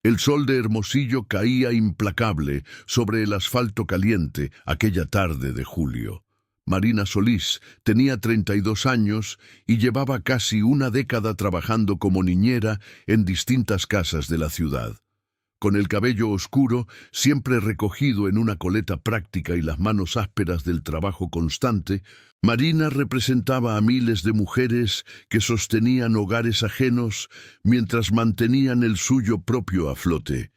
El sol de Hermosillo caía implacable sobre el asfalto caliente aquella tarde de julio. Marina Solís tenía 32 años y llevaba casi una década trabajando como niñera en distintas casas de la ciudad. Con el cabello oscuro, siempre recogido en una coleta práctica y las manos ásperas del trabajo constante, Marina representaba a miles de mujeres que sostenían hogares ajenos mientras mantenían el suyo propio a flote.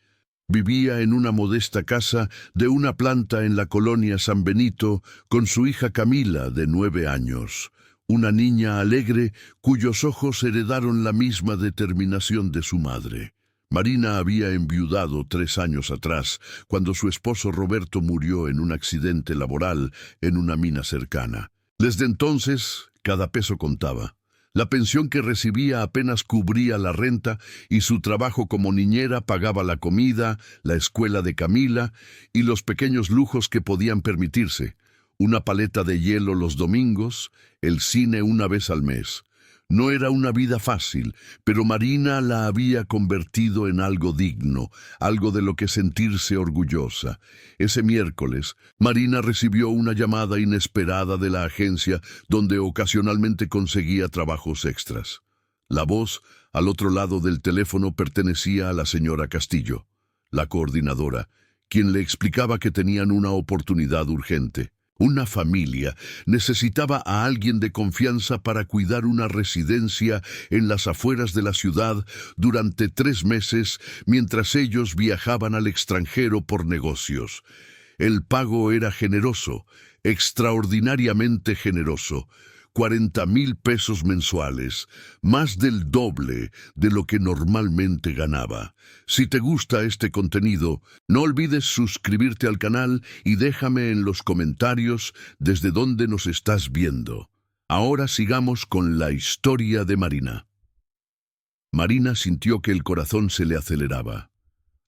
Vivía en una modesta casa de una planta en la colonia San Benito con su hija Camila, de 9 años. Una niña alegre cuyos ojos heredaron la misma determinación de su madre. Marina había enviudado 3 años atrás, cuando su esposo Roberto murió en un accidente laboral en una mina cercana. Desde entonces, cada peso contaba. La pensión que recibía apenas cubría la renta y su trabajo como niñera pagaba la comida, la escuela de Camila y los pequeños lujos que podían permitirse. Una paleta de hielo los domingos, el cine una vez al mes. No era una vida fácil, pero Marina la había convertido en algo digno, algo de lo que sentirse orgullosa. Ese miércoles, Marina recibió una llamada inesperada de la agencia donde ocasionalmente conseguía trabajos extras. La voz, al otro lado del teléfono, pertenecía a la señora Castillo, la coordinadora, quien le explicaba que tenían una oportunidad urgente. Una familia necesitaba a alguien de confianza para cuidar una residencia en las afueras de la ciudad durante 3 meses mientras ellos viajaban al extranjero por negocios. El pago era generoso, extraordinariamente generoso. 40,000 pesos mensuales, más del doble de lo que normalmente ganaba. Si te gusta este contenido, no olvides suscribirte al canal y déjame en los comentarios desde dónde nos estás viendo. Ahora sigamos con la historia de Marina. Marina sintió que el corazón se le aceleraba.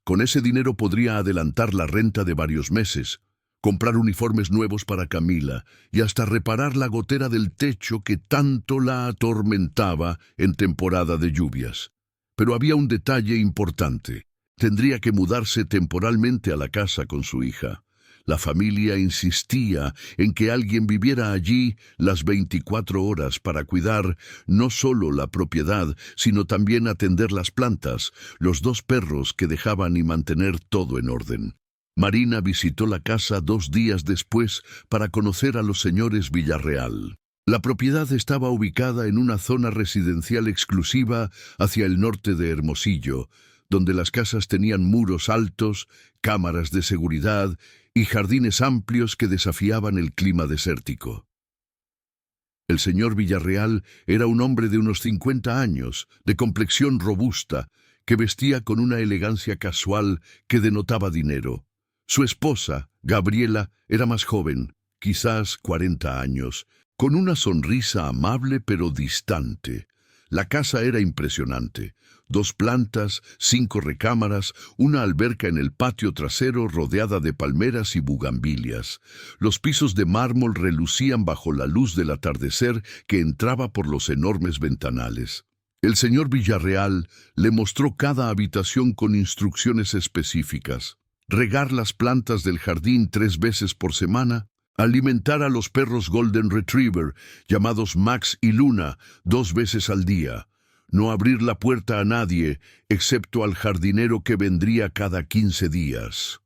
Con ese dinero podría adelantar la renta de varios meses, comprar uniformes nuevos para Camila y hasta reparar la gotera del techo que tanto la atormentaba en temporada de lluvias. Pero había un detalle importante. Tendría que mudarse temporalmente a la casa con su hija. La familia insistía en que alguien viviera allí las 24 horas para cuidar no solo la propiedad, sino también atender las plantas, los 2 perros que dejaban y mantener todo en orden. Marina visitó la casa 2 días después para conocer a los señores Villarreal. La propiedad estaba ubicada en una zona residencial exclusiva hacia el norte de Hermosillo, donde las casas tenían muros altos, cámaras de seguridad y jardines amplios que desafiaban el clima desértico. El señor Villarreal era un hombre de unos 50 años, de complexión robusta, que vestía con una elegancia casual que denotaba dinero. Su esposa, Gabriela, era más joven, quizás 40 años, con una sonrisa amable pero distante. La casa era impresionante. 2 plantas, 5 recámaras, una alberca en el patio trasero rodeada de palmeras y bugambilias. Los pisos de mármol relucían bajo la luz del atardecer que entraba por los enormes ventanales. El señor Villarreal le mostró cada habitación con instrucciones específicas. Regar las plantas del jardín 3 veces por semana, alimentar a los perros Golden Retriever, llamados Max y Luna, 2 veces al día, no abrir la puerta a nadie, excepto al jardinero que vendría cada 15 días.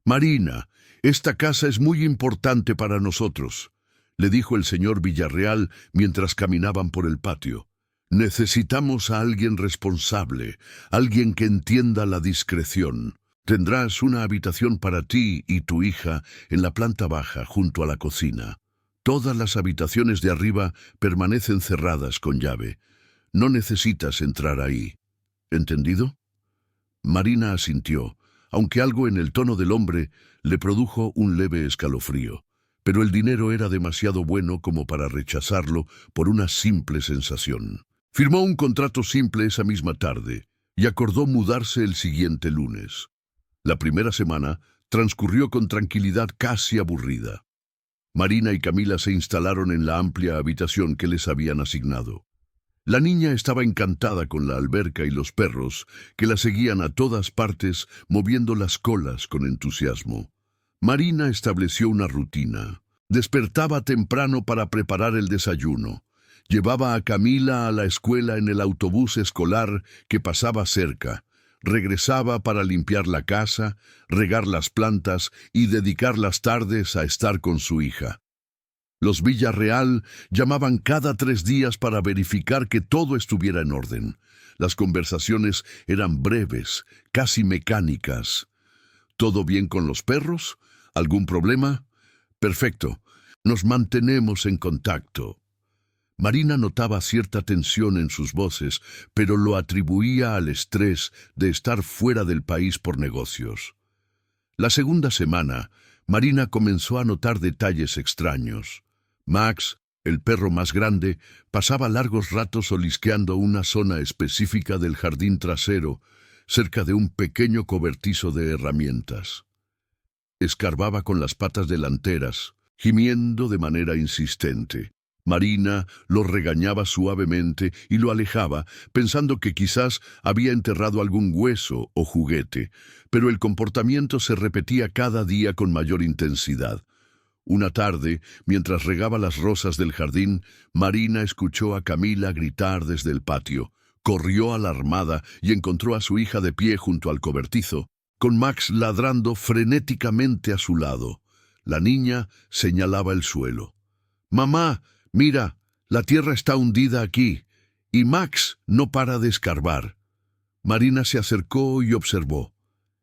Marina, esta casa es muy importante para nosotros, le dijo el señor Villarreal mientras caminaban por el patio. Necesitamos a alguien responsable, alguien que entienda la discreción. Tendrás una habitación para ti y tu hija en la planta baja junto a la cocina. Todas las habitaciones de arriba permanecen cerradas con llave. No necesitas entrar ahí. ¿Entendido? Marina asintió, aunque algo en el tono del hombre le produjo un leve escalofrío. Pero el dinero era demasiado bueno como para rechazarlo por una simple sensación. Firmó un contrato simple esa misma tarde y acordó mudarse el siguiente lunes. La primera semana transcurrió con tranquilidad casi aburrida. Marina y Camila se instalaron en la amplia habitación que les habían asignado. La niña estaba encantada con la alberca y los perros, que la seguían a todas partes, moviendo las colas con entusiasmo. Marina estableció una rutina. Despertaba temprano para preparar el desayuno. Llevaba a Camila a la escuela en el autobús escolar que pasaba cerca. Regresaba para limpiar la casa, regar las plantas y dedicar las tardes a estar con su hija. Los Villarreal llamaban cada 3 días para verificar que todo estuviera en orden. Las conversaciones eran breves, casi mecánicas. ¿Todo bien con los perros? ¿Algún problema? Perfecto. Nos mantenemos en contacto. Marina notaba cierta tensión en sus voces, pero lo atribuía al estrés de estar fuera del país por negocios. La segunda semana, Marina comenzó a notar detalles extraños. Max, el perro más grande, pasaba largos ratos olisqueando una zona específica del jardín trasero, cerca de un pequeño cobertizo de herramientas. Escarbaba con las patas delanteras, gimiendo de manera insistente. Marina lo regañaba suavemente y lo alejaba, pensando que quizás había enterrado algún hueso o juguete, pero el comportamiento se repetía cada día con mayor intensidad. Una tarde, mientras regaba las rosas del jardín, Marina escuchó a Camila gritar desde el patio. Corrió alarmada y encontró a su hija de pie junto al cobertizo, con Max ladrando frenéticamente a su lado. La niña señalaba el suelo. «Mamá, mira, la tierra está hundida aquí, y Max no para de escarbar». Marina se acercó y observó.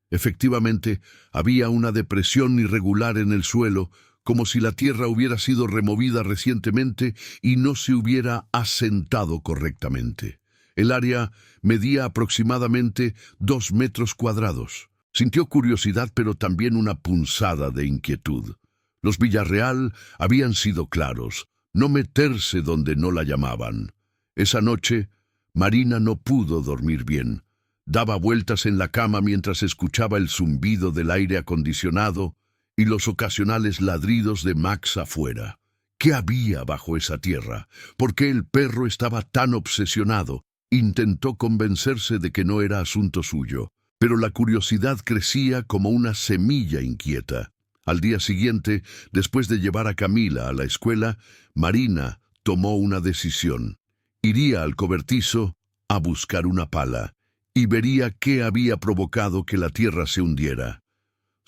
Efectivamente, había una depresión irregular en el suelo, como si la tierra hubiera sido removida recientemente y no se hubiera asentado correctamente. El área medía aproximadamente 2 metros cuadrados. Sintió curiosidad, pero también una punzada de inquietud. Los Villarreal habían sido claros: no meterse donde no la llamaban. Esa noche, Marina no pudo dormir bien. Daba vueltas en la cama mientras escuchaba el zumbido del aire acondicionado y los ocasionales ladridos de Max afuera. ¿Qué había bajo esa tierra? ¿Por qué el perro estaba tan obsesionado? Intentó convencerse de que no era asunto suyo, pero la curiosidad crecía como una semilla inquieta. Al día siguiente, después de llevar a Camila a la escuela, Marina tomó una decisión. Iría al cobertizo a buscar una pala y vería qué había provocado que la tierra se hundiera.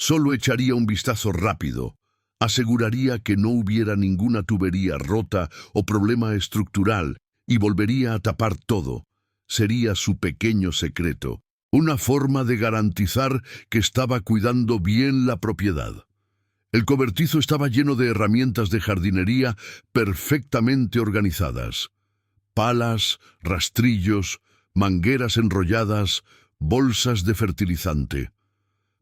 Solo echaría un vistazo rápido. Aseguraría que no hubiera ninguna tubería rota o problema estructural y volvería a tapar todo. Sería su pequeño secreto, una forma de garantizar que estaba cuidando bien la propiedad. El cobertizo estaba lleno de herramientas de jardinería perfectamente organizadas. Palas, rastrillos, mangueras enrolladas, bolsas de fertilizante.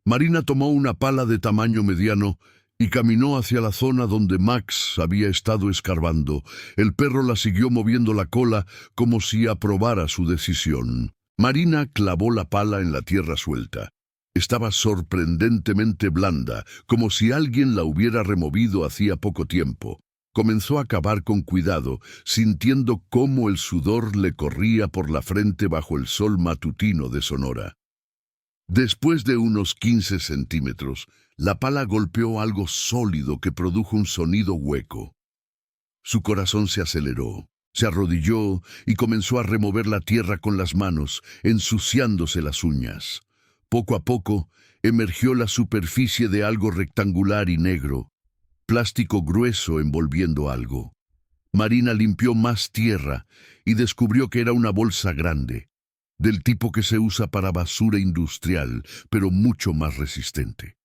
Marina tomó una pala de tamaño mediano y caminó hacia la zona donde Max había estado escarbando. El perro la siguió moviendo la cola como si aprobara su decisión. Marina clavó la pala en la tierra suelta. Estaba sorprendentemente blanda, como si alguien la hubiera removido hacía poco tiempo. Comenzó a cavar con cuidado, sintiendo cómo el sudor le corría por la frente bajo el sol matutino de Sonora. Después de unos 15 centímetros, la pala golpeó algo sólido que produjo un sonido hueco. Su corazón se aceleró, se arrodilló y comenzó a remover la tierra con las manos, ensuciándose las uñas. Poco a poco, emergió la superficie de algo rectangular y negro, plástico grueso envolviendo algo. Marina limpió más tierra y descubrió que era una bolsa grande, del tipo que se usa para basura industrial, pero mucho más resistente.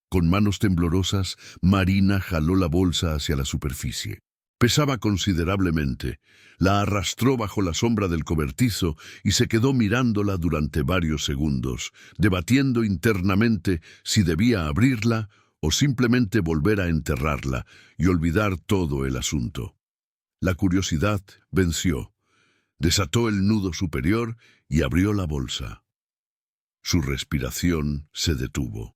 Con manos temblorosas, Marina jaló la bolsa hacia la superficie. Pesaba considerablemente. La arrastró bajo la sombra del cobertizo y se quedó mirándola durante varios segundos, debatiendo internamente si debía abrirla o simplemente volver a enterrarla y olvidar todo el asunto. La curiosidad venció. Desató el nudo superior y abrió la bolsa. Su respiración se detuvo.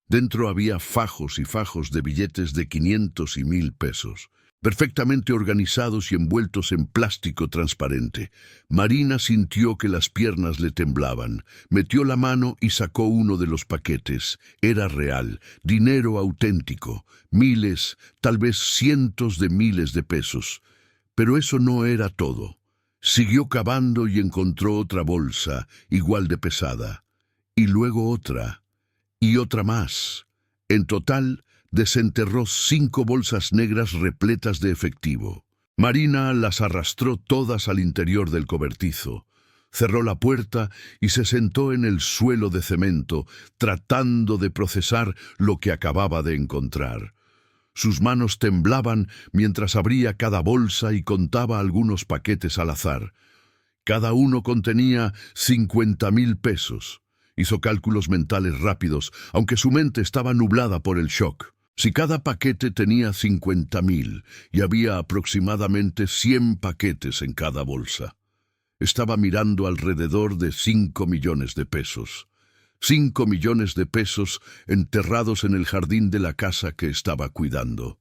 Dentro había fajos y fajos de billetes de 500 y 1000 pesos. perfectamente organizados y envueltos en plástico transparente. Marina sintió que las piernas le temblaban. Metió la mano y sacó uno de los paquetes. Era real, dinero auténtico, miles, tal vez cientos de miles de pesos. Pero eso no era todo. Siguió cavando y encontró otra bolsa, igual de pesada. Y luego otra, y otra más. En total, desenterró 5 bolsas negras repletas de efectivo. Marina las arrastró todas al interior del cobertizo. Cerró la puerta y se sentó en el suelo de cemento, tratando de procesar lo que acababa de encontrar. Sus manos temblaban mientras abría cada bolsa y contaba algunos paquetes al azar. Cada uno contenía 50.000 pesos. Hizo cálculos mentales rápidos, aunque su mente estaba nublada por el shock. Si cada paquete tenía 50.000 y había aproximadamente 100 paquetes en cada bolsa, estaba mirando alrededor de 5 millones de pesos. 5 millones de pesos enterrados en el jardín de la casa que estaba cuidando.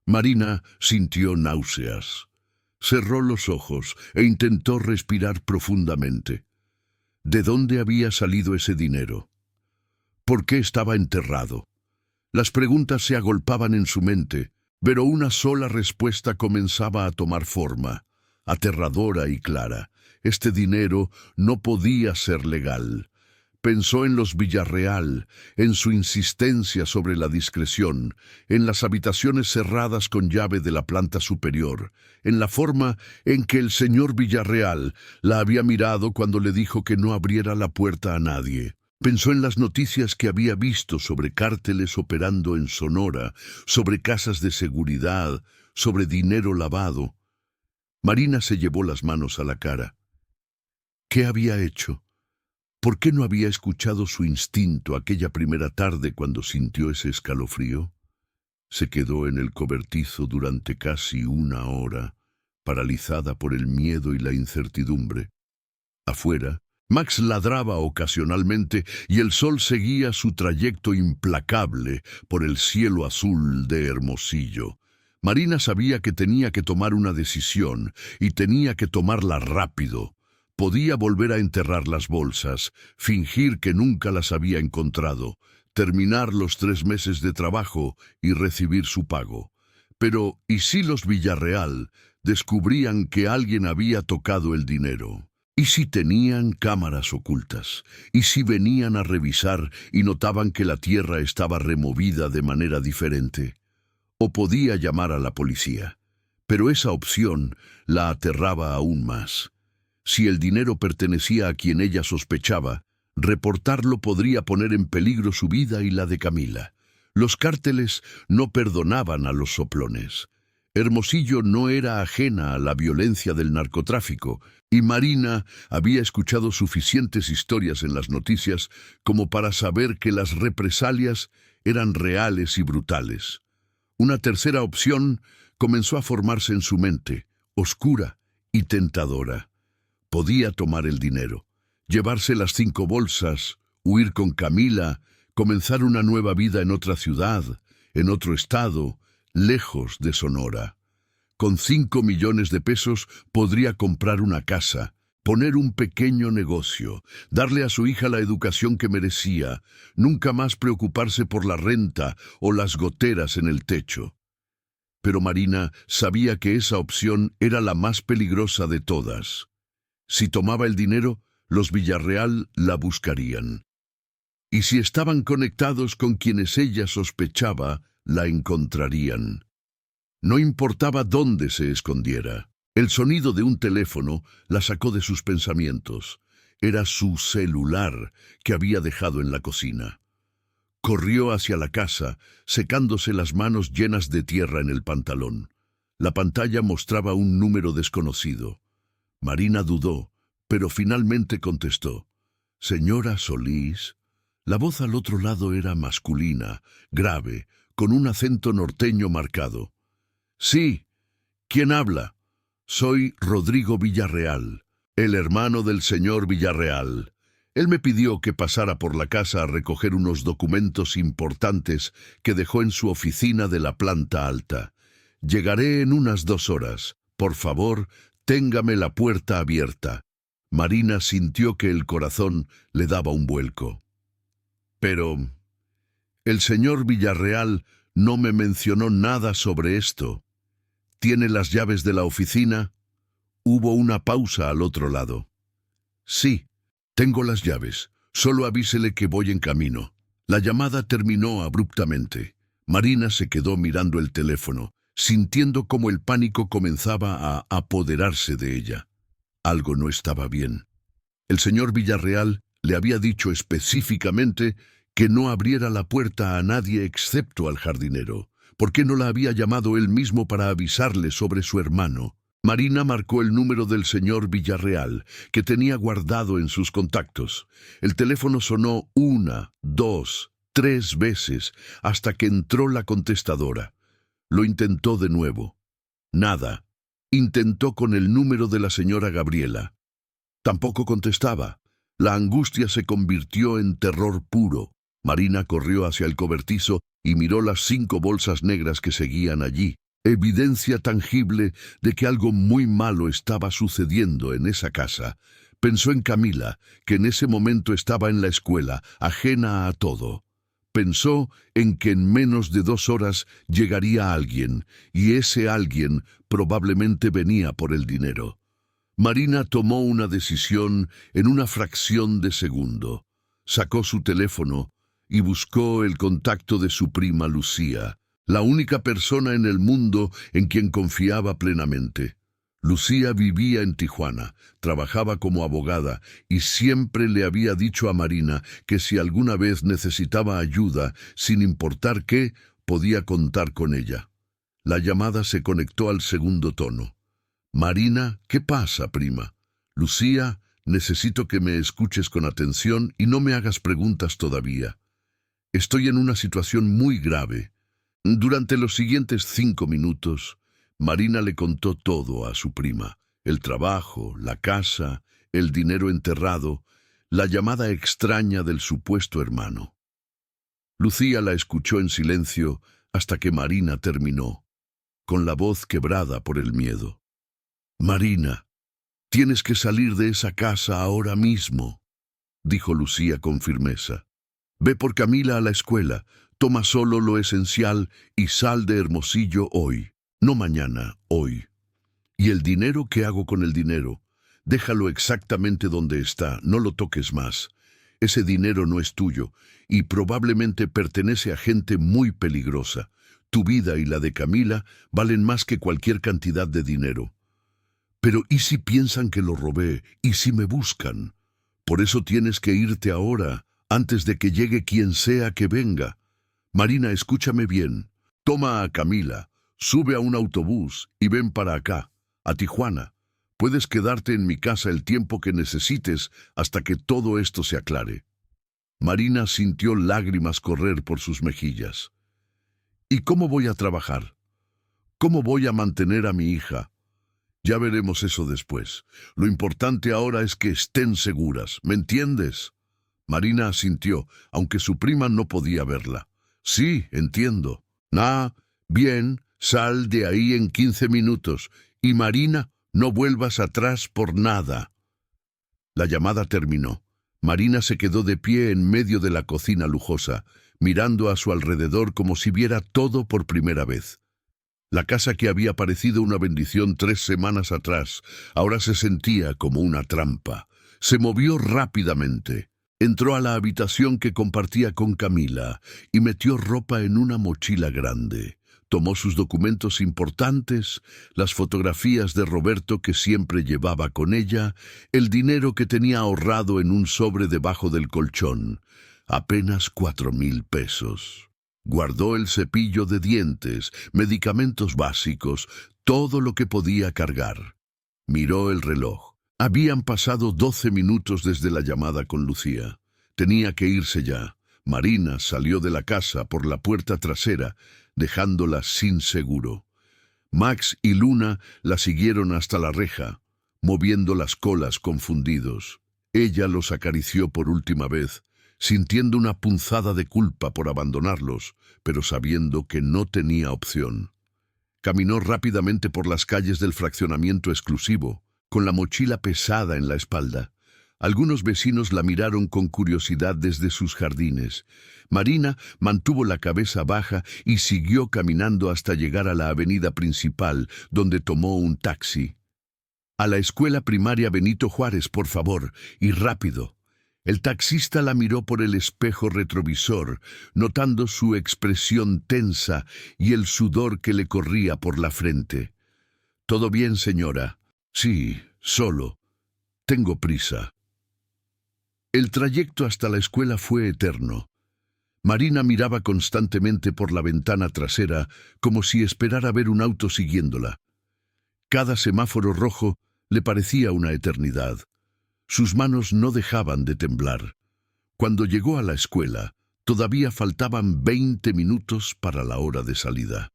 Marina sintió náuseas. Cerró los ojos e intentó respirar profundamente. ¿De dónde había salido ese dinero? ¿Por qué estaba enterrado? Las preguntas se agolpaban en su mente, pero una sola respuesta comenzaba a tomar forma, aterradora y clara. Este dinero no podía ser legal. Pensó en los Villarreal, en su insistencia sobre la discreción, en las habitaciones cerradas con llave de la planta superior, en la forma en que el señor Villarreal la había mirado cuando le dijo que no abriera la puerta a nadie. Pensó en las noticias que había visto sobre cárteles operando en Sonora, sobre casas de seguridad, sobre dinero lavado. Marina se llevó las manos a la cara. ¿Qué había hecho? ¿Por qué no había escuchado su instinto aquella primera tarde cuando sintió ese escalofrío? Se quedó en el cobertizo durante casi 1 hora, paralizada por el miedo y la incertidumbre. Afuera, Max ladraba ocasionalmente y el sol seguía su trayecto implacable por el cielo azul de Hermosillo. Marina sabía que tenía que tomar una decisión y tenía que tomarla rápido. Podía volver a enterrar las bolsas, fingir que nunca las había encontrado, terminar los 3 meses de trabajo y recibir su pago. Pero, ¿y si los Villarreal descubrían que alguien había tocado el dinero? ¿Y si tenían cámaras ocultas? ¿Y si venían a revisar y notaban que la tierra estaba removida de manera diferente? O podía llamar a la policía. Pero esa opción la aterraba aún más. Si el dinero pertenecía a quien ella sospechaba, reportarlo podría poner en peligro su vida y la de Camila. Los cárteles no perdonaban a los soplones. Hermosillo no era ajena a la violencia del narcotráfico, y Marina había escuchado suficientes historias en las noticias como para saber que las represalias eran reales y brutales. Una tercera opción comenzó a formarse en su mente, oscura y tentadora. Podía tomar el dinero, llevarse las 5 bolsas, huir con Camila, comenzar una nueva vida en otra ciudad, en otro estado, lejos de Sonora. Con 5 millones de pesos podría comprar una casa, poner un pequeño negocio, darle a su hija la educación que merecía, nunca más preocuparse por la renta o las goteras en el techo. Pero Marina sabía que esa opción era la más peligrosa de todas. Si tomaba el dinero, los Villarreal la buscarían. Y si estaban conectados con quienes ella sospechaba, la encontrarían. No importaba dónde se escondiera. El sonido de un teléfono la sacó de sus pensamientos. Era su celular que había dejado en la cocina. Corrió hacia la casa, secándose las manos llenas de tierra en el pantalón. La pantalla mostraba un número desconocido. Marina dudó, pero finalmente contestó. «Señora Solís». La voz al otro lado era masculina, grave, con un acento norteño marcado. «Sí, ¿quién habla?» «Soy Rodrigo Villarreal, el hermano del señor Villarreal. Él me pidió que pasara por la casa a recoger unos documentos importantes que dejó en su oficina de la planta alta. Llegaré en unas 2 horas. Por favor, téngame la puerta abierta. Marina sintió que el corazón le daba un vuelco. Pero el señor Villarreal no me mencionó nada sobre esto. ¿Tiene las llaves de la oficina? Hubo una pausa al otro lado. Sí, tengo las llaves. Solo avísele que voy en camino. La llamada terminó abruptamente. Marina se quedó mirando el teléfono, sintiendo cómo el pánico comenzaba a apoderarse de ella. Algo no estaba bien. El señor Villarreal le había dicho específicamente que no abriera la puerta a nadie excepto al jardinero. ¿Por qué no la había llamado él mismo para avisarle sobre su hermano? Marina marcó el número del señor Villarreal, que tenía guardado en sus contactos. El teléfono sonó 1, 2, 3 veces, hasta que entró la contestadora. Lo intentó de nuevo. Nada. Intentó con el número de la señora Gabriela. Tampoco contestaba. La angustia se convirtió en terror puro. Marina corrió hacia el cobertizo y miró las 5 bolsas negras que seguían allí. Evidencia tangible de que algo muy malo estaba sucediendo en esa casa. Pensó en Camila, que en ese momento estaba en la escuela, ajena a todo. Pensó en que en menos de 2 horas llegaría alguien, y ese alguien probablemente venía por el dinero. Marina tomó una decisión en una fracción de segundo. Sacó su teléfono y buscó el contacto de su prima Lucía, la única persona en el mundo en quien confiaba plenamente. Lucía vivía en Tijuana, trabajaba como abogada y siempre le había dicho a Marina que si alguna vez necesitaba ayuda, sin importar qué, podía contar con ella. La llamada se conectó al segundo tono. Marina, ¿qué pasa, prima? Lucía, necesito que me escuches con atención y no me hagas preguntas todavía. Estoy en una situación muy grave. Durante los siguientes 5 minutos, Marina le contó todo a su prima: el trabajo, la casa, el dinero enterrado, la llamada extraña del supuesto hermano. Lucía la escuchó en silencio hasta que Marina terminó, con la voz quebrada por el miedo. Marina, tienes que salir de esa casa ahora mismo, dijo Lucía con firmeza. Ve por Camila a la escuela, toma solo lo esencial y sal de Hermosillo hoy, no mañana, hoy. ¿Y el dinero? ¿Qué hago con el dinero? Déjalo exactamente donde está, no lo toques más. Ese dinero no es tuyo y probablemente pertenece a gente muy peligrosa. Tu vida y la de Camila valen más que cualquier cantidad de dinero. Pero ¿y si piensan que lo robé? ¿Y si me buscan? Por eso tienes que irte ahora, antes de que llegue quien sea que venga. Marina, escúchame bien. Toma a Camila, sube a un autobús y ven para acá, a Tijuana. Puedes quedarte en mi casa el tiempo que necesites hasta que todo esto se aclare. Marina sintió lágrimas correr por sus mejillas. ¿Y cómo voy a trabajar? ¿Cómo voy a mantener a mi hija? Ya veremos eso después. Lo importante ahora es que estén seguras, ¿me entiendes? Marina asintió, aunque su prima no podía verla. Sí, entiendo. Bien, sal de ahí en 15 minutos. Y Marina, no vuelvas atrás por nada. La llamada terminó. Marina se quedó de pie en medio de la cocina lujosa, mirando a su alrededor como si viera todo por primera vez. La casa que había parecido una bendición 3 semanas atrás, ahora se sentía como una trampa. Se movió rápidamente. Entró a la habitación que compartía con Camila y metió ropa en una mochila grande. Tomó sus documentos importantes, las fotografías de Roberto que siempre llevaba con ella, el dinero que tenía ahorrado en un sobre debajo del colchón, apenas 4,000 pesos. Guardó el cepillo de dientes, medicamentos básicos, todo lo que podía cargar. Miró el reloj. Habían pasado 12 minutos desde la llamada con Lucía. Tenía que irse ya. Marina salió de la casa por la puerta trasera, dejándola sin seguro. Max y Luna la siguieron hasta la reja, moviendo las colas confundidos. Ella los acarició por última vez, sintiendo una punzada de culpa por abandonarlos, pero sabiendo que no tenía opción. Caminó rápidamente por las calles del fraccionamiento exclusivo, con la mochila pesada en la espalda. Algunos vecinos la miraron con curiosidad desde sus jardines. Marina mantuvo la cabeza baja y siguió caminando hasta llegar a la avenida principal, donde tomó un taxi. «A la escuela primaria Benito Juárez, por favor, y rápido». El taxista la miró por el espejo retrovisor, notando su expresión tensa y el sudor que le corría por la frente. «¿Todo bien, señora?» «Sí, solo. Tengo prisa». El trayecto hasta la escuela fue eterno. Marina miraba constantemente por la ventana trasera, como si esperara ver un auto siguiéndola. Cada semáforo rojo le parecía una eternidad. Sus manos no dejaban de temblar. Cuando llegó a la escuela, todavía faltaban 20 minutos para la hora de salida.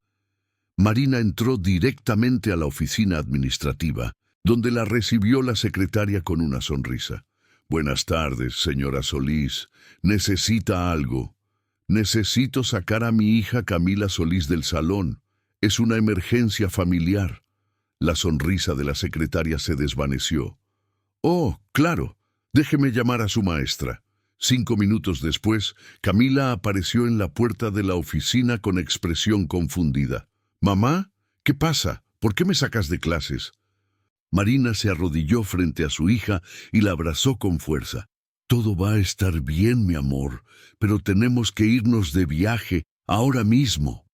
Marina entró directamente a la oficina administrativa, donde la recibió la secretaria con una sonrisa. «Buenas tardes, señora Solís. ¿Necesita algo?» «Necesito sacar a mi hija Camila Solís del salón. Es una emergencia familiar». La sonrisa de la secretaria se desvaneció. «Oh, claro. Déjeme llamar a su maestra». 5 minutos después, Camila apareció en la puerta de la oficina con expresión confundida. «Mamá, ¿qué pasa? ¿Por qué me sacas de clases?» Marina se arrodilló frente a su hija y la abrazó con fuerza. «Todo va a estar bien, mi amor, pero tenemos que irnos de viaje ahora mismo».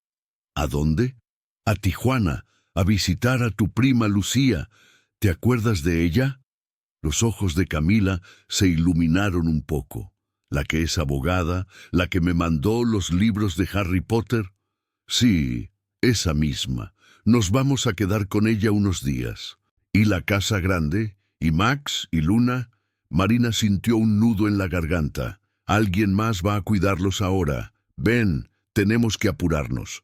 «¿A dónde?» «A Tijuana, a visitar a tu prima Lucía. ¿Te acuerdas de ella?» Los ojos de Camila se iluminaron un poco. «¿La que es abogada? ¿La que me mandó los libros de Harry Potter?» «Sí, esa misma. Nos vamos a quedar con ella unos días». «¿Y la casa grande? ¿Y Max? ¿Y Luna?» Marina sintió un nudo en la garganta. «Alguien más va a cuidarlos ahora. Ven, tenemos que apurarnos».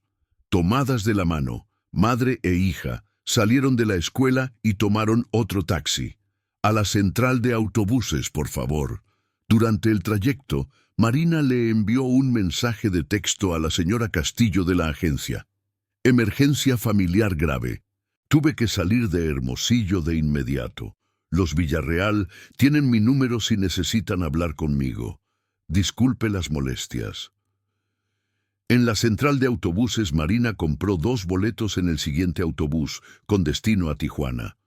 Tomadas de la mano, madre e hija salieron de la escuela y tomaron otro taxi. «A la central de autobuses, por favor». Durante el trayecto, Marina le envió un mensaje de texto a la señora Castillo de la agencia. «Emergencia familiar grave. Tuve que salir de Hermosillo de inmediato. Los Villarreal tienen mi número si necesitan hablar conmigo. Disculpe las molestias». En la central de autobuses, Marina compró 2 boletos en el siguiente autobús, con destino a Tijuana.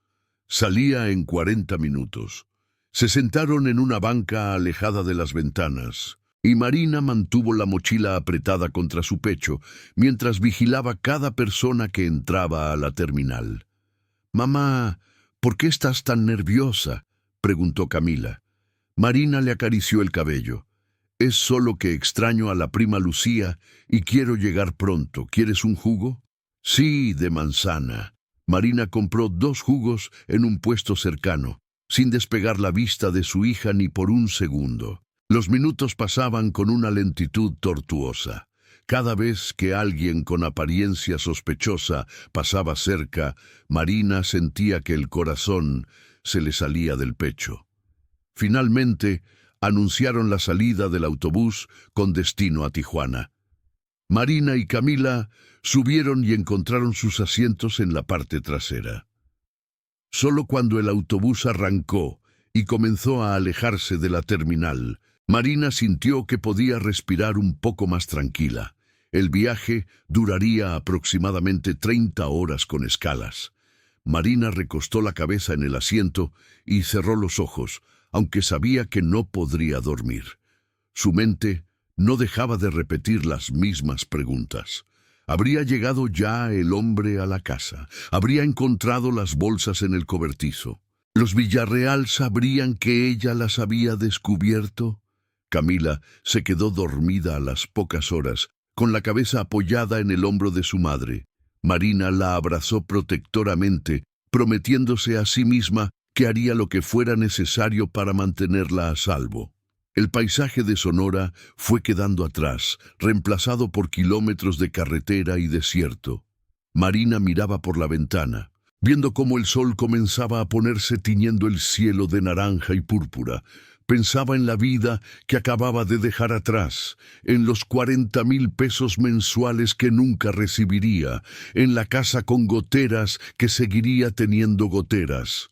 Salía en 40 minutos. Se sentaron en una banca alejada de las ventanas, y Marina mantuvo la mochila apretada contra su pecho, mientras vigilaba cada persona que entraba a la terminal. «Mamá, ¿por qué estás tan nerviosa?», preguntó Camila. Marina le acarició el cabello. «Es solo que extraño a la prima Lucía y quiero llegar pronto. ¿Quieres un jugo?» «Sí, de manzana». Marina compró 2 jugos en un puesto cercano, sin despegar la vista de su hija ni por un segundo. Los minutos pasaban con una lentitud tortuosa. Cada vez que alguien con apariencia sospechosa pasaba cerca, Marina sentía que el corazón se le salía del pecho. Finalmente, anunciaron la salida del autobús con destino a Tijuana. Marina y Camila subieron y encontraron sus asientos en la parte trasera. Solo cuando el autobús arrancó y comenzó a alejarse de la terminal, Marina sintió que podía respirar un poco más tranquila. El viaje duraría aproximadamente 30 horas con escalas. Marina recostó la cabeza en el asiento y cerró los ojos, aunque sabía que no podría dormir. Su mente no dejaba de repetir las mismas preguntas. ¿Habría llegado ya el hombre a la casa? ¿Habría encontrado las bolsas en el cobertizo? ¿Los Villarreal sabrían que ella las había descubierto? Camila se quedó dormida a las pocas horas, con la cabeza apoyada en el hombro de su madre. Marina la abrazó protectoramente, prometiéndose a sí misma que haría lo que fuera necesario para mantenerla a salvo. El paisaje de Sonora fue quedando atrás, reemplazado por kilómetros de carretera y desierto. Marina miraba por la ventana, viendo cómo el sol comenzaba a ponerse tiñendo el cielo de naranja y púrpura, Pensaba en la vida que acababa de dejar atrás, en los 40,000 pesos mensuales que nunca recibiría, en la casa con goteras que seguiría teniendo goteras.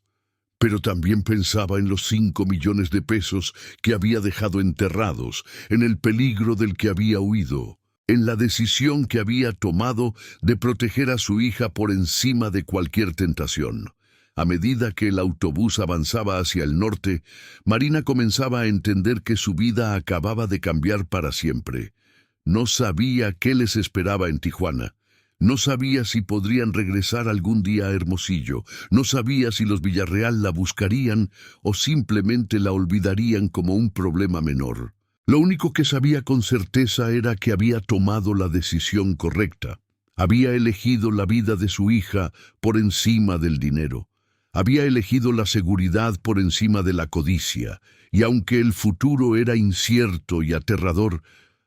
Pero también pensaba en los 5 millones de pesos que había dejado enterrados, en el peligro del que había huido, en la decisión que había tomado de proteger a su hija por encima de cualquier tentación. A medida que el autobús avanzaba hacia el norte, Marina comenzaba a entender que su vida acababa de cambiar para siempre. No sabía qué les esperaba en Tijuana. No sabía si podrían regresar algún día a Hermosillo. No sabía si los Villarreal la buscarían o simplemente la olvidarían como un problema menor. Lo único que sabía con certeza era que había tomado la decisión correcta. Había elegido la vida de su hija por encima del dinero. Había elegido la seguridad por encima de la codicia, y aunque el futuro era incierto y aterrador,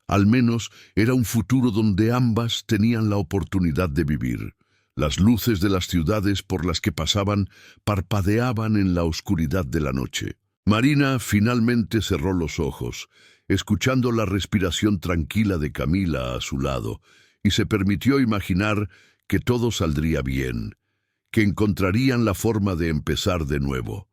al menos era un futuro donde ambas tenían la oportunidad de vivir. Las luces de las ciudades por las que pasaban parpadeaban en la oscuridad de la noche. Marina finalmente cerró los ojos, escuchando la respiración tranquila de Camila a su lado, y se permitió imaginar que todo saldría bien, que encontrarían la forma de empezar de nuevo,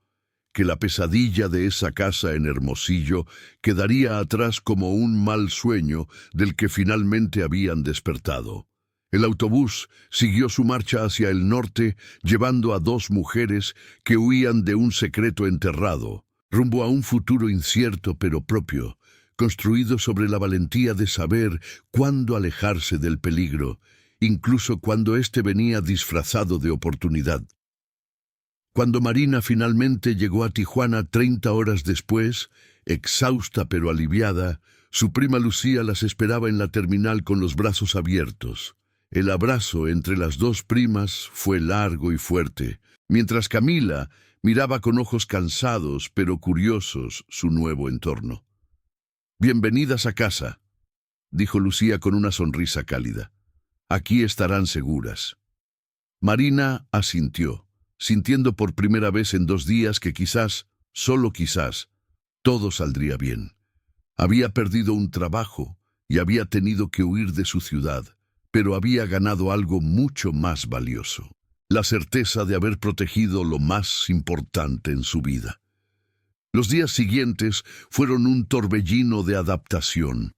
que la pesadilla de esa casa en Hermosillo quedaría atrás como un mal sueño del que finalmente habían despertado. El autobús siguió su marcha hacia el norte, llevando a 2 mujeres que huían de un secreto enterrado, rumbo a un futuro incierto pero propio, construido sobre la valentía de saber cuándo alejarse del peligro, incluso cuando éste venía disfrazado de oportunidad. Cuando Marina finalmente llegó a Tijuana 30 horas después, exhausta pero aliviada, su prima Lucía las esperaba en la terminal con los brazos abiertos. El abrazo entre las 2 primas fue largo y fuerte, mientras Camila miraba con ojos cansados pero curiosos su nuevo entorno. «Bienvenidas a casa», dijo Lucía con una sonrisa cálida. «Aquí estarán seguras». Marina asintió, sintiendo por primera vez en 2 días que quizás, solo quizás, todo saldría bien. Había perdido un trabajo y había tenido que huir de su ciudad, pero había ganado algo mucho más valioso: la certeza de haber protegido lo más importante en su vida. Los días siguientes fueron un torbellino de adaptación.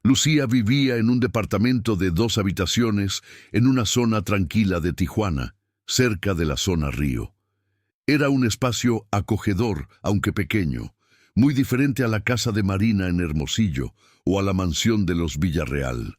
Lucía vivía en un departamento de 2 habitaciones en una zona tranquila de Tijuana, cerca de la zona Río. Era un espacio acogedor, aunque pequeño, muy diferente a la casa de Marina en Hermosillo o a la mansión de los Villarreal.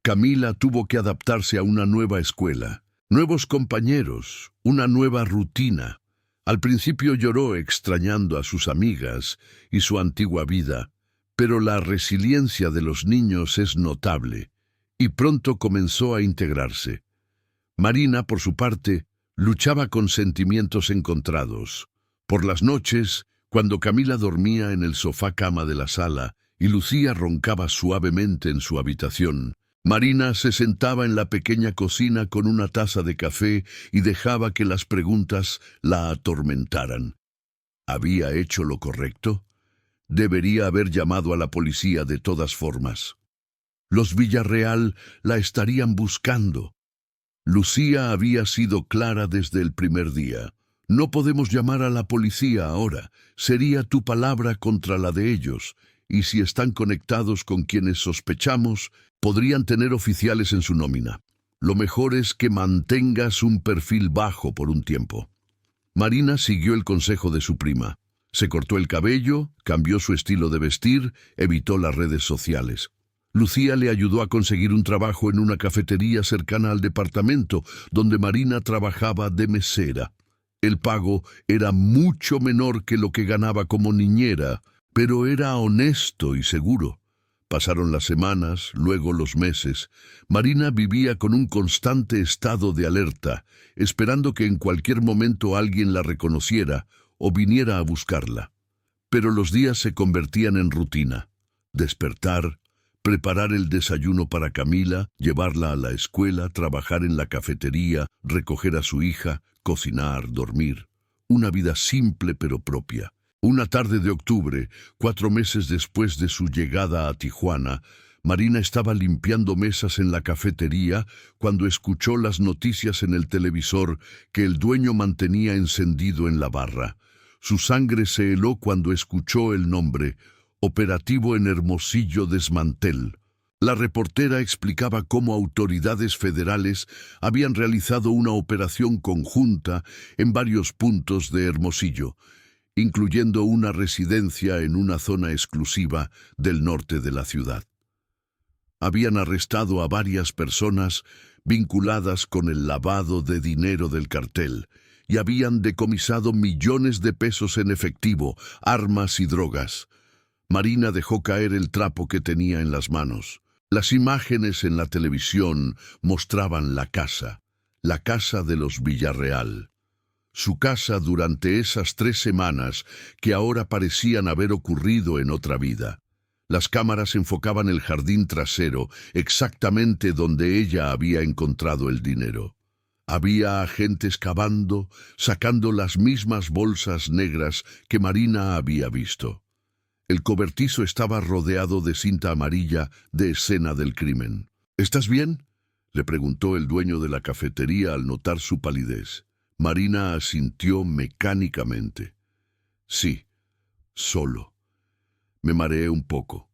Camila tuvo que adaptarse a una nueva escuela, nuevos compañeros, una nueva rutina. Al principio lloró extrañando a sus amigas y su antigua vida, pero la resiliencia de los niños es notable, y pronto comenzó a integrarse. Marina, por su parte, luchaba con sentimientos encontrados. Por las noches, cuando Camila dormía en el sofá-cama de la sala y Lucía roncaba suavemente en su habitación, Marina se sentaba en la pequeña cocina con una taza de café y dejaba que las preguntas la atormentaran. ¿Había hecho lo correcto? Debería haber llamado a la policía de todas formas. Los Villarreal la estarían buscando. Lucía había sido clara desde el primer día. No podemos llamar a la policía ahora. Sería tu palabra contra la de ellos. Y si están conectados con quienes sospechamos, podrían tener oficiales en su nómina. Lo mejor es que mantengas un perfil bajo por un tiempo. Marina siguió el consejo de su prima. Se cortó el cabello, cambió su estilo de vestir, evitó las redes sociales. Lucía le ayudó a conseguir un trabajo en una cafetería cercana al departamento, donde Marina trabajaba de mesera. El pago era mucho menor que lo que ganaba como niñera, pero era honesto y seguro. Pasaron las semanas, luego los meses. Marina vivía con un constante estado de alerta, esperando que en cualquier momento alguien la reconociera o viniera a buscarla. Pero los días se convertían en rutina. Despertar, preparar el desayuno para Camila, llevarla a la escuela, trabajar en la cafetería, recoger a su hija, cocinar, dormir. Una vida simple pero propia. Una tarde de octubre, 4 meses después de su llegada a Tijuana, Marina estaba limpiando mesas en la cafetería cuando escuchó las noticias en el televisor que el dueño mantenía encendido en la barra. Su sangre se heló cuando escuchó el nombre, Operativo en Hermosillo Desmantel. La reportera explicaba cómo autoridades federales habían realizado una operación conjunta en varios puntos de Hermosillo, incluyendo una residencia en una zona exclusiva del norte de la ciudad. Habían arrestado a varias personas vinculadas con el lavado de dinero del cartel y habían decomisado millones de pesos en efectivo, armas y drogas. Marina dejó caer el trapo que tenía en las manos. Las imágenes en la televisión mostraban la casa de los Villarreal. Su casa durante esas 3 semanas que ahora parecían haber ocurrido en otra vida. Las cámaras enfocaban el jardín trasero, exactamente donde ella había encontrado el dinero. Había agentes cavando, sacando las mismas bolsas negras que Marina había visto. El cobertizo estaba rodeado de cinta amarilla de escena del crimen. ¿Estás bien?, le preguntó el dueño de la cafetería al notar su palidez. Marina asintió mecánicamente. Sí, solo. Me mareé un poco.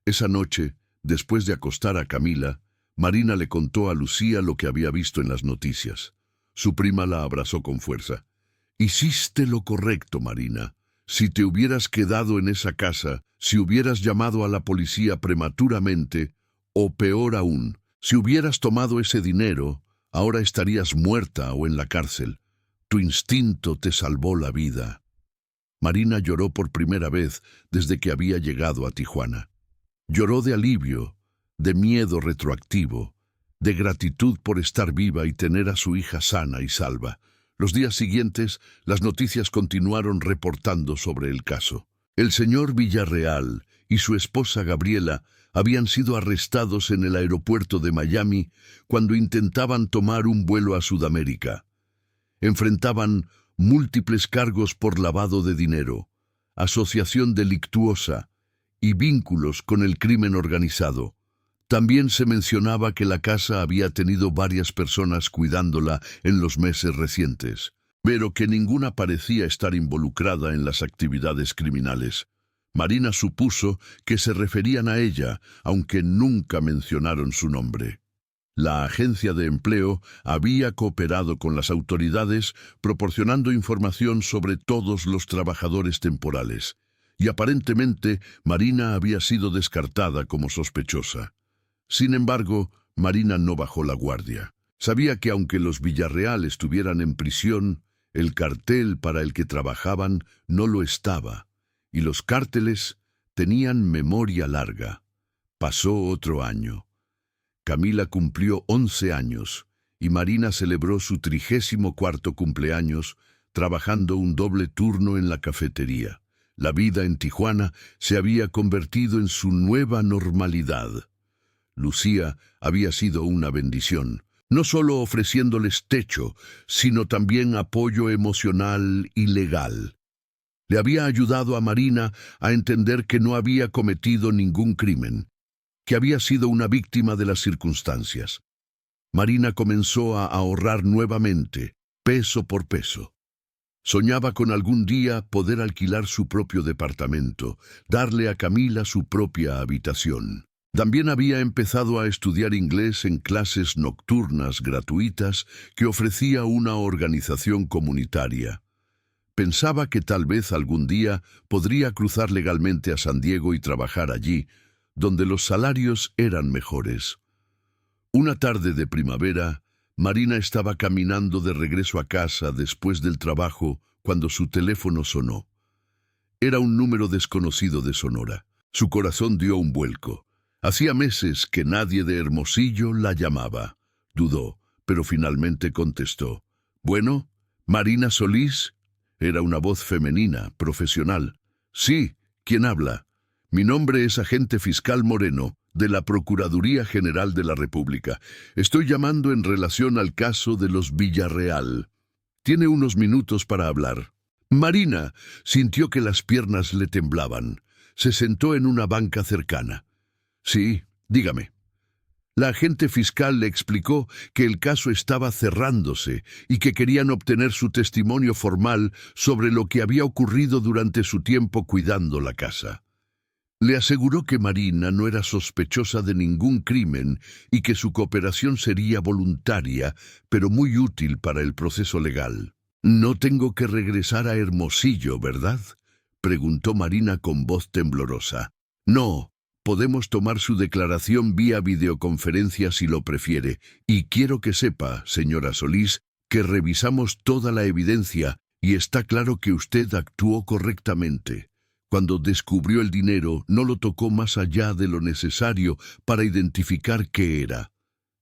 Esa noche, después de acostar a Camila, Marina le contó a Lucía lo que había visto en las noticias. Su prima la abrazó con fuerza. Hiciste lo correcto, Marina. Si te hubieras quedado en esa casa, si hubieras llamado a la policía prematuramente, o peor aún, si hubieras tomado ese dinero, ahora estarías muerta o en la cárcel. Tu instinto te salvó la vida. Marina lloró por primera vez desde que había llegado a Tijuana. Lloró de alivio, de miedo retroactivo, de gratitud por estar viva y tener a su hija sana y salva. Los días siguientes, las noticias continuaron reportando sobre el caso. El señor Villarreal y su esposa Gabriela habían sido arrestados en el aeropuerto de Miami cuando intentaban tomar un vuelo a Sudamérica. Enfrentaban múltiples cargos por lavado de dinero, asociación delictuosa y vínculos con el crimen organizado. También se mencionaba que la casa había tenido varias personas cuidándola en los meses recientes, pero que ninguna parecía estar involucrada en las actividades criminales. Marina supuso que se referían a ella, aunque nunca mencionaron su nombre. La agencia de empleo había cooperado con las autoridades proporcionando información sobre todos los trabajadores temporales, y aparentemente Marina había sido descartada como sospechosa. Sin embargo, Marina no bajó la guardia. Sabía que aunque los Villarreal estuvieran en prisión, el cartel para el que trabajaban no lo estaba, y los cárteles tenían memoria larga. Pasó otro año. Camila cumplió 11 años y Marina celebró su 34º cumpleaños trabajando un doble turno en la cafetería. La vida en Tijuana se había convertido en su nueva normalidad. Lucía había sido una bendición, no solo ofreciéndoles techo, sino también apoyo emocional y legal. Le había ayudado a Marina a entender que no había cometido ningún crimen, que había sido una víctima de las circunstancias. Marina comenzó a ahorrar nuevamente, peso por peso. Soñaba con algún día poder alquilar su propio departamento, darle a Camila su propia habitación. También había empezado a estudiar inglés en clases nocturnas gratuitas que ofrecía una organización comunitaria. Pensaba que tal vez algún día podría cruzar legalmente a San Diego y trabajar allí, donde los salarios eran mejores. Una tarde de primavera, Marina estaba caminando de regreso a casa después del trabajo cuando su teléfono sonó. Era un número desconocido de Sonora. Su corazón dio un vuelco. Hacía meses que nadie de Hermosillo la llamaba. Dudó, pero finalmente contestó. «Bueno, ¿Marina Solís?» Era una voz femenina, profesional. «Sí, ¿quién habla?» «Mi nombre es agente fiscal Moreno, de la Procuraduría General de la República. Estoy llamando en relación al caso de los Villarreal. ¿Tiene unos minutos para hablar?» Marina sintió que las piernas le temblaban. Se sentó en una banca cercana. Sí, dígame. La agente fiscal le explicó que el caso estaba cerrándose y que querían obtener su testimonio formal sobre lo que había ocurrido durante su tiempo cuidando la casa. Le aseguró que Marina no era sospechosa de ningún crimen y que su cooperación sería voluntaria, pero muy útil para el proceso legal. «No tengo que regresar a Hermosillo, ¿verdad?», preguntó Marina con voz temblorosa. «No, podemos tomar su declaración vía videoconferencia si lo prefiere, y quiero que sepa, señora Solís, que revisamos toda la evidencia y está claro que usted actuó correctamente. Cuando descubrió el dinero, no lo tocó más allá de lo necesario para identificar qué era.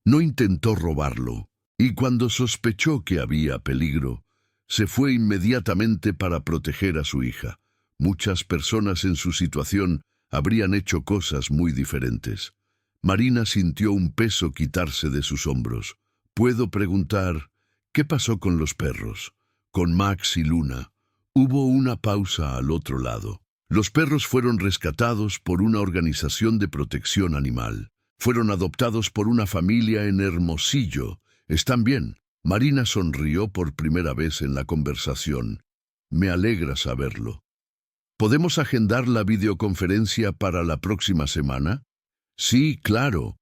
No intentó robarlo, y cuando sospechó que había peligro, se fue inmediatamente para proteger a su hija. Muchas personas en su situación habrían hecho cosas muy diferentes». Marina sintió un peso quitarse de sus hombros. «¿Puedo preguntar qué pasó con los perros? Con Max y Luna». Hubo una pausa al otro lado. Los perros fueron rescatados por una organización de protección animal. Fueron adoptados por una familia en Hermosillo. ¿Están bien?» Marina sonrió por primera vez en la conversación. «Me alegra saberlo. ¿Podemos agendar la videoconferencia para la próxima semana?» «Sí, claro».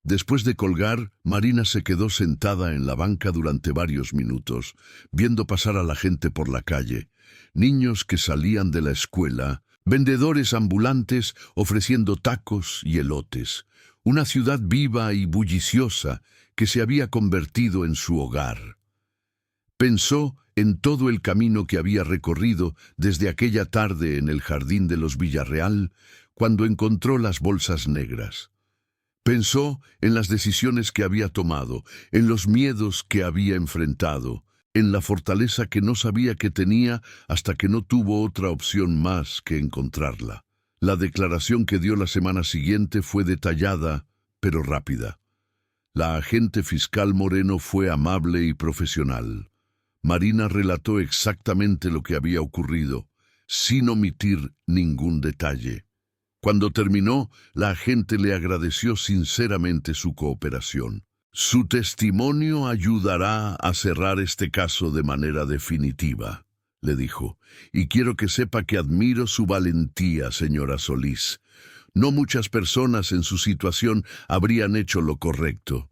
Después de colgar, Marina se quedó sentada en la banca durante varios minutos, viendo pasar a la gente por la calle. Niños que salían de la escuela, vendedores ambulantes ofreciendo tacos y elotes. Una ciudad viva y bulliciosa que se había convertido en su hogar. Pensó en todo el camino que había recorrido desde aquella tarde en el jardín de los Villarreal, cuando encontró las bolsas negras. Pensó en las decisiones que había tomado, en los miedos que había enfrentado, en la fortaleza que no sabía que tenía hasta que no tuvo otra opción más que encontrarla. La declaración que dio la semana siguiente fue detallada, pero rápida. La agente fiscal Moreno fue amable y profesional. Marina relató exactamente lo que había ocurrido, sin omitir ningún detalle. Cuando terminó, la agente le agradeció sinceramente su cooperación. «Su testimonio ayudará a cerrar este caso de manera definitiva», le dijo, «y quiero que sepa que admiro su valentía, señora Solís. No muchas personas en su situación habrían hecho lo correcto».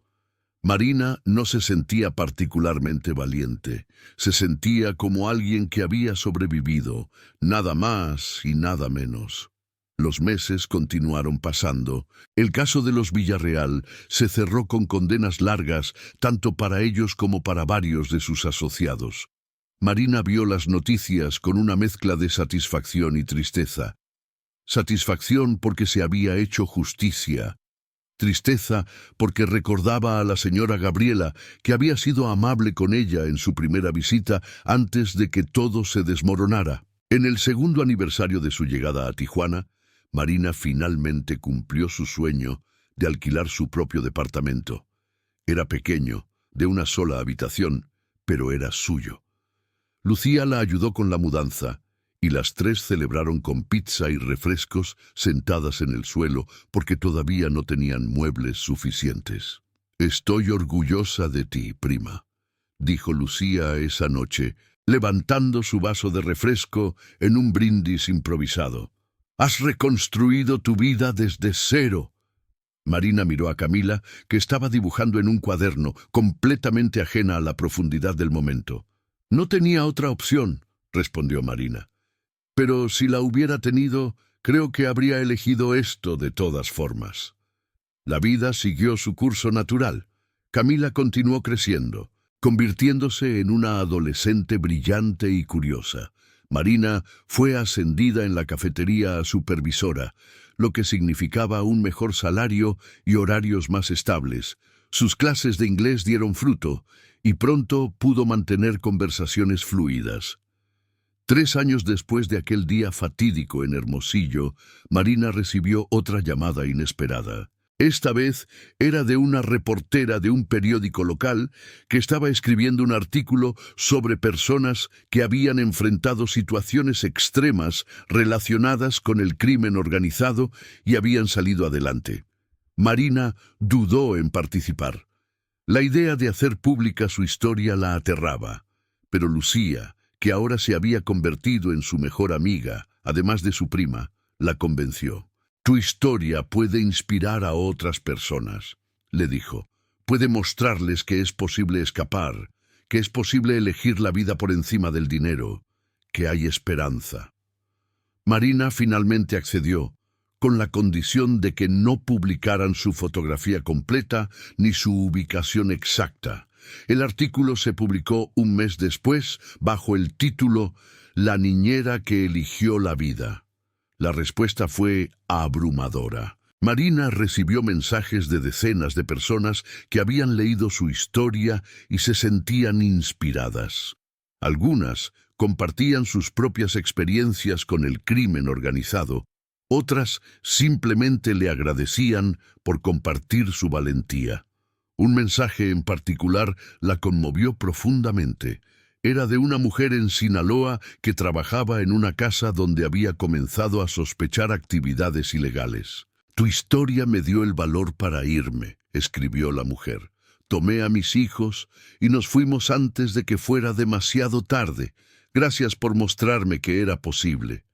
Marina no se sentía particularmente valiente. Se sentía como alguien que había sobrevivido, nada más y nada menos. Los meses continuaron pasando. El caso de los Villarreal se cerró con condenas largas, tanto para ellos como para varios de sus asociados. Marina vio las noticias con una mezcla de satisfacción y tristeza. Satisfacción porque se había hecho justicia. Tristeza porque recordaba a la señora Gabriela, que había sido amable con ella en su primera visita antes de que todo se desmoronara. En el segundo aniversario de su llegada a Tijuana, Marina finalmente cumplió su sueño de alquilar su propio departamento. Era pequeño, de una sola habitación, pero era suyo. Lucía la ayudó con la mudanza, y las tres celebraron con pizza y refrescos sentadas en el suelo porque todavía no tenían muebles suficientes. «Estoy orgullosa de ti, prima», dijo Lucía esa noche, levantando su vaso de refresco en un brindis improvisado. «Has reconstruido tu vida desde cero». Marina miró a Camila, que estaba dibujando en un cuaderno, completamente ajena a la profundidad del momento. «No tenía otra opción», respondió Marina. «Pero si la hubiera tenido, creo que habría elegido esto de todas formas». La vida siguió su curso natural. Camila continuó creciendo, convirtiéndose en una adolescente brillante y curiosa. Marina fue ascendida en la cafetería a supervisora, lo que significaba un mejor salario y horarios más estables. Sus clases de inglés dieron fruto, y pronto pudo mantener conversaciones fluidas. 3 años después de aquel día fatídico en Hermosillo, Marina recibió otra llamada inesperada. Esta vez era de una reportera de un periódico local que estaba escribiendo un artículo sobre personas que habían enfrentado situaciones extremas relacionadas con el crimen organizado y habían salido adelante. Marina dudó en participar. La idea de hacer pública su historia la aterraba, pero Lucía, que ahora se había convertido en su mejor amiga, además de su prima, la convenció. Tu historia puede inspirar a otras personas, le dijo. Puede mostrarles que es posible escapar, que es posible elegir la vida por encima del dinero, que hay esperanza. Marina finalmente accedió, con la condición de que no publicaran su fotografía completa ni su ubicación exacta. El artículo se publicó un mes después bajo el título La niñera que eligió la vida. La respuesta fue abrumadora. Marina recibió mensajes de decenas de personas que habían leído su historia y se sentían inspiradas. Algunas compartían sus propias experiencias con el crimen organizado. Otras simplemente le agradecían por compartir su valentía. Un mensaje en particular la conmovió profundamente. Era de una mujer en Sinaloa que trabajaba en una casa donde había comenzado a sospechar actividades ilegales. Tu historia me dio el valor para irme, escribió la mujer. Tomé a mis hijos y nos fuimos antes de que fuera demasiado tarde. Gracias por mostrarme que era posible.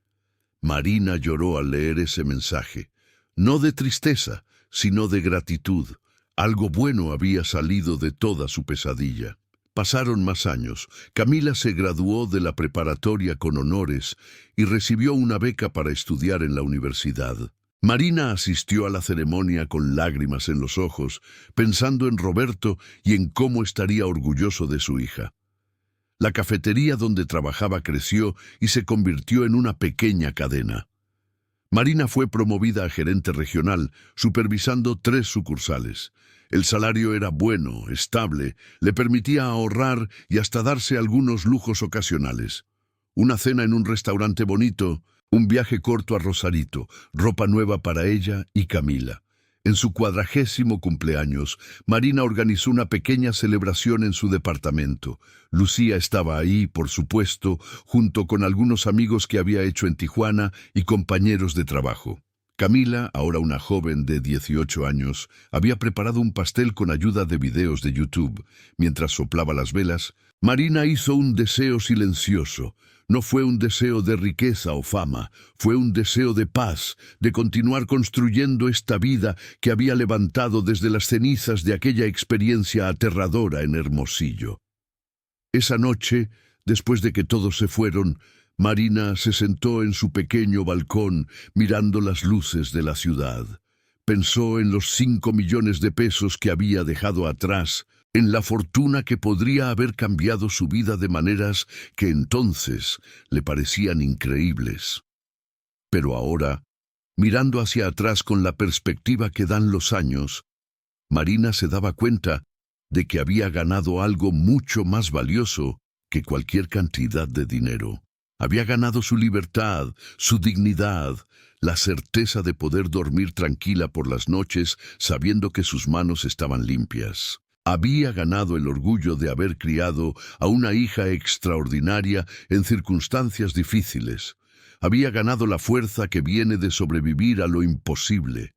Marina lloró al leer ese mensaje. No de tristeza, sino de gratitud. Algo bueno había salido de toda su pesadilla. Pasaron más años. Camila se graduó de la preparatoria con honores y recibió una beca para estudiar en la universidad. Marina asistió a la ceremonia con lágrimas en los ojos, pensando en Roberto y en cómo estaría orgulloso de su hija. La cafetería donde trabajaba creció y se convirtió en una pequeña cadena. Marina fue promovida a gerente regional, supervisando 3 sucursales. El salario era bueno, estable, le permitía ahorrar y hasta darse algunos lujos ocasionales. Una cena en un restaurante bonito, un viaje corto a Rosarito, ropa nueva para ella y Camila. En su 40º cumpleaños, Marina organizó una pequeña celebración en su departamento. Lucía estaba ahí, por supuesto, junto con algunos amigos que había hecho en Tijuana y compañeros de trabajo. Camila, ahora una joven de 18 años, había preparado un pastel con ayuda de videos de YouTube. Mientras soplaba las velas, Marina hizo un deseo silencioso. No fue un deseo de riqueza o fama, fue un deseo de paz, de continuar construyendo esta vida que había levantado desde las cenizas de aquella experiencia aterradora en Hermosillo. Esa noche, después de que todos se fueron, Marina se sentó en su pequeño balcón mirando las luces de la ciudad. Pensó en los 5 millones de pesos que había dejado atrás, en la fortuna que podría haber cambiado su vida de maneras que entonces le parecían increíbles. Pero ahora, mirando hacia atrás con la perspectiva que dan los años, Marina se daba cuenta de que había ganado algo mucho más valioso que cualquier cantidad de dinero. Había ganado su libertad, su dignidad, la certeza de poder dormir tranquila por las noches sabiendo que sus manos estaban limpias. Había ganado el orgullo de haber criado a una hija extraordinaria en circunstancias difíciles. Había ganado la fuerza que viene de sobrevivir a lo imposible.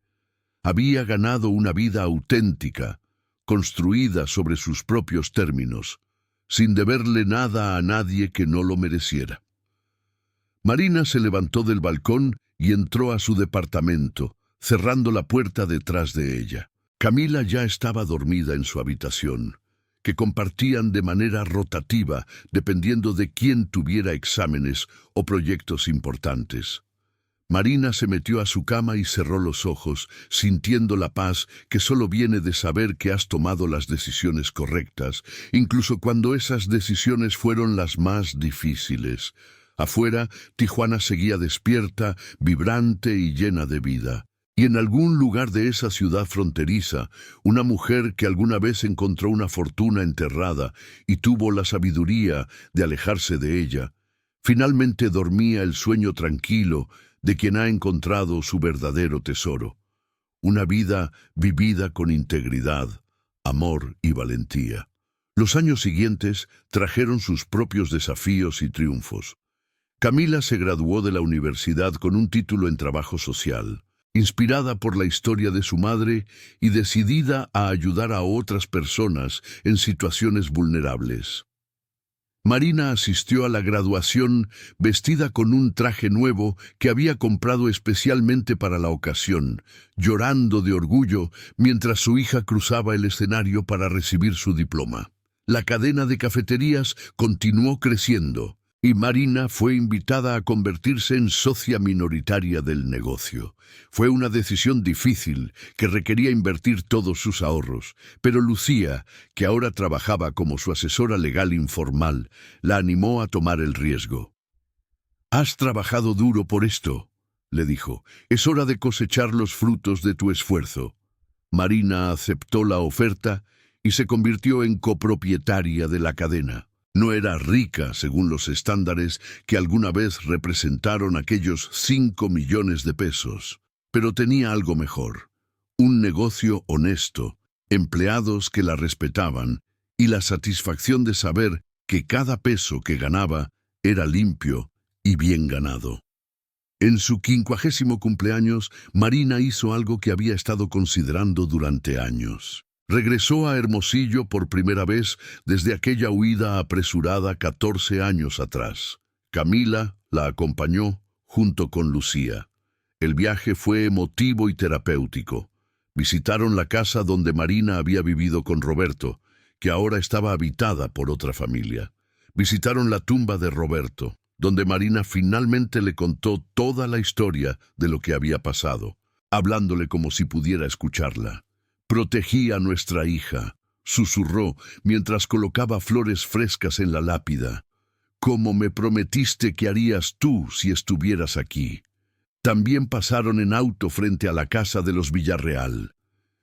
Había ganado una vida auténtica, construida sobre sus propios términos, sin deberle nada a nadie que no lo mereciera. Marina se levantó del balcón y entró a su departamento, cerrando la puerta detrás de ella. Camila ya estaba dormida en su habitación, que compartían de manera rotativa dependiendo de quién tuviera exámenes o proyectos importantes. Marina se metió a su cama y cerró los ojos, sintiendo la paz que solo viene de saber que has tomado las decisiones correctas, incluso cuando esas decisiones fueron las más difíciles. Afuera, Tijuana seguía despierta, vibrante y llena de vida. Y en algún lugar de esa ciudad fronteriza, una mujer que alguna vez encontró una fortuna enterrada y tuvo la sabiduría de alejarse de ella, finalmente dormía el sueño tranquilo de quien ha encontrado su verdadero tesoro. una vida vivida con integridad, amor y valentía. Los años siguientes trajeron sus propios desafíos y triunfos. Camila se graduó de la universidad con un título en trabajo social, inspirada por la historia de su madre y decidida a ayudar a otras personas en situaciones vulnerables. Marina asistió a la graduación vestida con un traje nuevo que había comprado especialmente para la ocasión, llorando de orgullo mientras su hija cruzaba el escenario para recibir su diploma. La cadena de cafeterías continuó creciendo y Marina fue invitada a convertirse en socia minoritaria del negocio. Fue una decisión difícil que requería invertir todos sus ahorros, pero Lucía, que ahora trabajaba como su asesora legal informal, la animó a tomar el riesgo. «Has trabajado duro por esto», le dijo. «Es hora de cosechar los frutos de tu esfuerzo». Marina aceptó la oferta y se convirtió en copropietaria de la cadena. No era rica según los estándares que alguna vez representaron aquellos 5 millones de pesos, pero tenía algo mejor: un negocio honesto, empleados que la respetaban y la satisfacción de saber que cada peso que ganaba era limpio y bien ganado. En su 50º cumpleaños, Marina hizo algo que había estado considerando durante años. Regresó a Hermosillo por primera vez desde aquella huida apresurada 14 años atrás. Camila la acompañó junto con Lucía. El viaje fue emotivo y terapéutico. Visitaron la casa donde Marina había vivido con Roberto, que ahora estaba habitada por otra familia. Visitaron la tumba de Roberto, donde Marina finalmente le contó toda la historia de lo que había pasado, hablándole como si pudiera escucharla. «Protegí a nuestra hija», susurró mientras colocaba flores frescas en la lápida, «como me prometiste que harías tú si estuvieras aquí». También pasaron en auto frente a la casa de los Villarreal.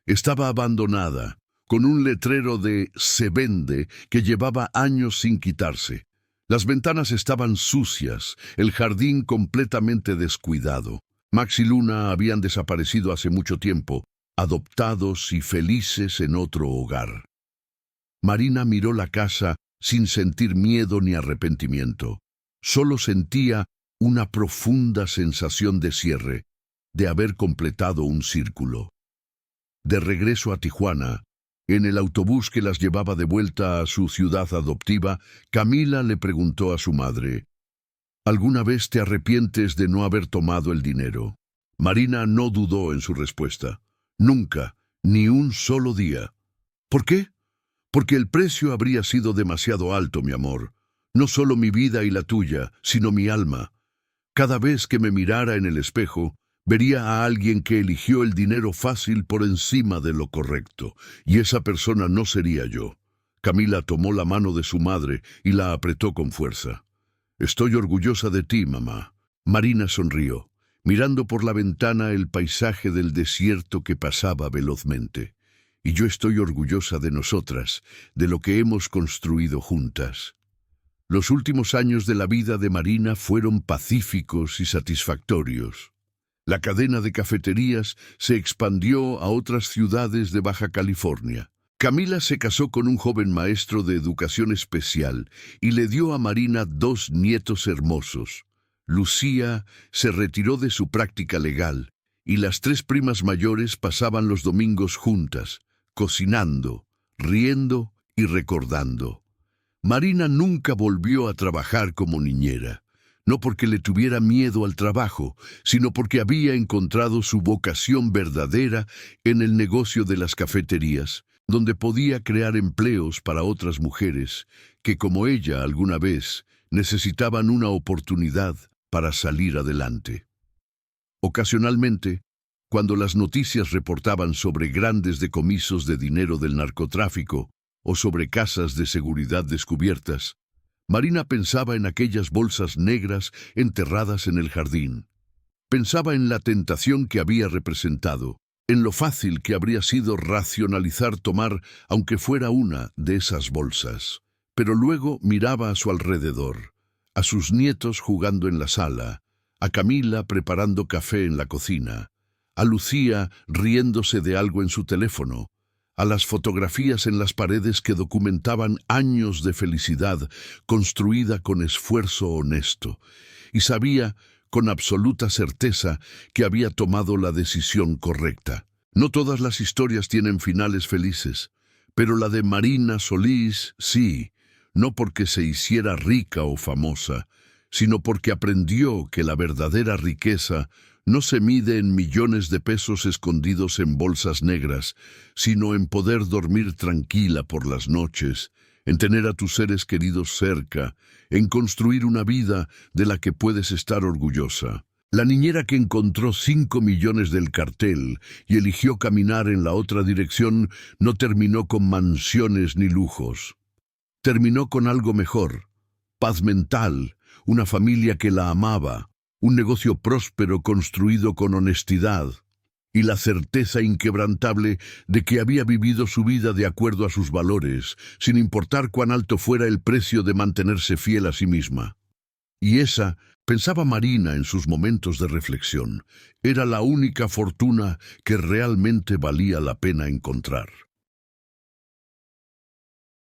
Estaba abandonada, con un letrero de «Se vende» que llevaba años sin quitarse. Las ventanas estaban sucias, el jardín completamente descuidado. Max y Luna habían desaparecido hace mucho tiempo, adoptados y felices en otro hogar. Marina miró la casa sin sentir miedo ni arrepentimiento. Solo sentía una profunda sensación de cierre, de haber completado un círculo. De regreso a Tijuana, en el autobús que las llevaba de vuelta a su ciudad adoptiva, Camila le preguntó a su madre: «¿Alguna vez te arrepientes de no haber tomado el dinero?» Marina no dudó en su respuesta. «Nunca, ni un solo día». «¿Por qué?» «Porque el precio habría sido demasiado alto, mi amor. No solo mi vida y la tuya, sino mi alma. Cada vez que me mirara en el espejo, vería a alguien que eligió el dinero fácil por encima de lo correcto, y esa persona no sería yo». Camila tomó la mano de su madre y la apretó con fuerza. «Estoy orgullosa de ti, mamá». Marina sonrió, mirando por la ventana el paisaje del desierto que pasaba velozmente. «Y yo estoy orgullosa de nosotras, de lo que hemos construido juntas». Los últimos años de la vida de Marina fueron pacíficos y satisfactorios. La cadena de cafeterías se expandió a otras ciudades de Baja California. Camila se casó con un joven maestro de educación especial y le dio a Marina 2 nietos hermosos. Lucía se retiró de su práctica legal y las 3 primas mayores pasaban los domingos juntas, cocinando, riendo y recordando. Marina nunca volvió a trabajar como niñera, no porque le tuviera miedo al trabajo, sino porque había encontrado su vocación verdadera en el negocio de las cafeterías, donde podía crear empleos para otras mujeres que, como ella alguna vez, necesitaban una oportunidad para salir adelante. Ocasionalmente, cuando las noticias reportaban sobre grandes decomisos de dinero del narcotráfico o sobre casas de seguridad descubiertas, Marina pensaba en aquellas bolsas negras enterradas en el jardín. Pensaba en la tentación que había representado, en lo fácil que habría sido racionalizar tomar aunque fuera una de esas bolsas. Pero luego miraba a su alrededor, a sus nietos jugando en la sala, a Camila preparando café en la cocina, a Lucía riéndose de algo en su teléfono, a las fotografías en las paredes que documentaban años de felicidad construida con esfuerzo honesto, y sabía con absoluta certeza que había tomado la decisión correcta. No todas las historias tienen finales felices, pero la de Marina Solís sí, no porque se hiciera rica o famosa, sino porque aprendió que la verdadera riqueza no se mide en millones de pesos escondidos en bolsas negras, sino en poder dormir tranquila por las noches, en tener a tus seres queridos cerca, en construir una vida de la que puedes estar orgullosa. La niñera que encontró 5 millones del cartel y eligió caminar en la otra dirección no terminó con mansiones ni lujos. Terminó con algo mejor: paz mental, una familia que la amaba, un negocio próspero construido con honestidad, y la certeza inquebrantable de que había vivido su vida de acuerdo a sus valores, sin importar cuán alto fuera el precio de mantenerse fiel a sí misma. Y esa, pensaba Marina en sus momentos de reflexión, era la única fortuna que realmente valía la pena encontrar.